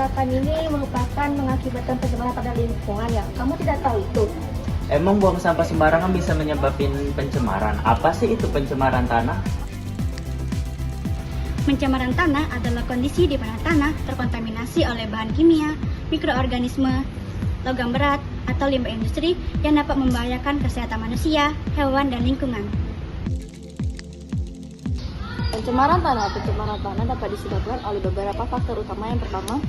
endapan ini merupakan mengakibatkan pencemaran pada lingkungan ya. Kamu tidak tahu itu? Emang buang sampah sembarangan bisa menyebabkan pencemaran? Apa sih itu pencemaran tanah? Pencemaran tanah adalah kondisi di mana tanah terkontaminasi oleh bahan kimia, mikroorganisme, logam berat, atau limbah industri yang dapat membahayakan kesehatan manusia, hewan, dan lingkungan. Pencemaran tanah dapat disebabkan oleh beberapa faktor utama. Yang pertama,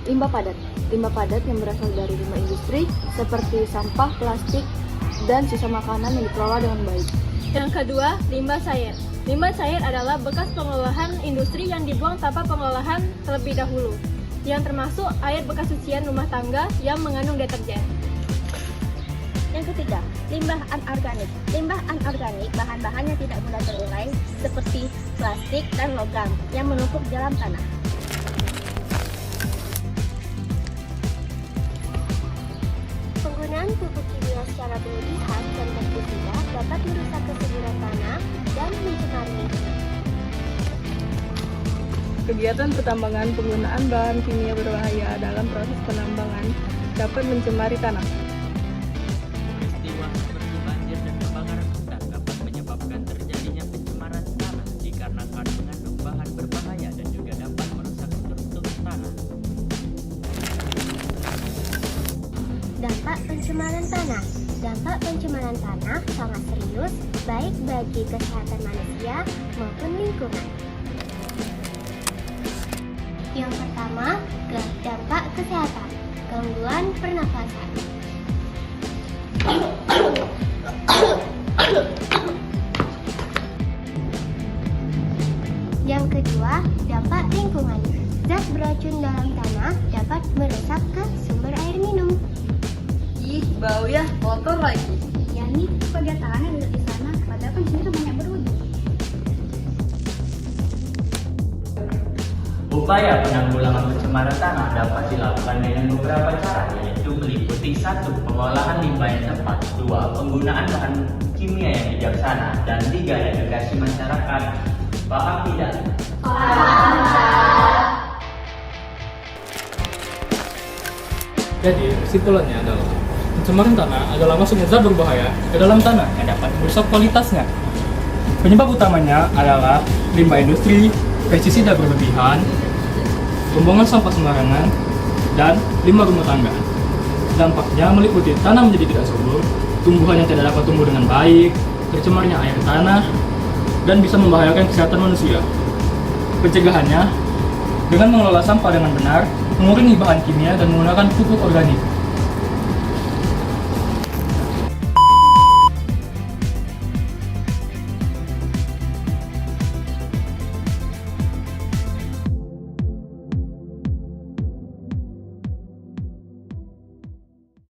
limbah padat. Limbah padat yang berasal dari limbah industri seperti sampah, plastik, dan sisa makanan yang dikelola dengan baik. Yang kedua, limbah cair. Limbah cair adalah bekas pengolahan industri yang dibuang tanpa pengolahan terlebih dahulu, yang termasuk air bekas cucian rumah tangga yang mengandung deterjen. Yang ketiga, limbah anorganik. Limbah anorganik bahan-bahan yang tidak mudah terurai seperti plastik dan logam yang menumpuk di dalam tanah. Penggunaan pupuk kimia secara berlebihan dan pestisida dapat merusak kesuburan tanah dan mencemari lingkungan. Kegiatan pertambangan penggunaan bahan kimia berbahaya dalam proses penambangan dapat mencemari tanah. Peristiwa seperti banjir dan kebakaran hutan dapat menyebabkan terjadinya pencemaran tanah dikarenakan mengandung bahan berbahaya dan juga dapat merusak struktur tanah. Dampak pencemaran tanah. Dampak pencemaran tanah sangat serius, baik bagi kesehatan manusia maupun lingkungan. Yang pertama, dampak kesehatan, gangguan pernafasan. Yang kedua, dampak lingkungan. Zat beracun dalam tanah dapat merusak ke sumber air minum. Ih, bau ya, kotor lagi. Ya nih, kok dia tahannya duduk di sana, padahal kan di sini tuh banyak berwudhu. Upaya penanggulangan pencemaran tanah dapat dilakukan dengan beberapa cara, yaitu meliputi 1. Pengolahan limbah yang tepat, 2. Penggunaan bahan kimia yang bijaksana, dan 3. Edukasi masyarakat. Paham tidak? Jadi, kesimpulannya adalah pencemaran tanah adalah masuknya zat berbahaya ke dalam tanah yang dapat merusak kualitasnya. Penyebab utamanya adalah limbah industri, pestisida berlebihan, pembuangan sampah sembarangan, dan limbah rumah tangga. Dampaknya meliputi tanah menjadi tidak subur, tumbuhan yang tidak dapat tumbuh dengan baik, tercemarnya air tanah, dan bisa membahayakan kesehatan manusia. Pencegahannya dengan mengelola sampah dengan benar, mengurangi bahan kimia, dan menggunakan pupuk organik.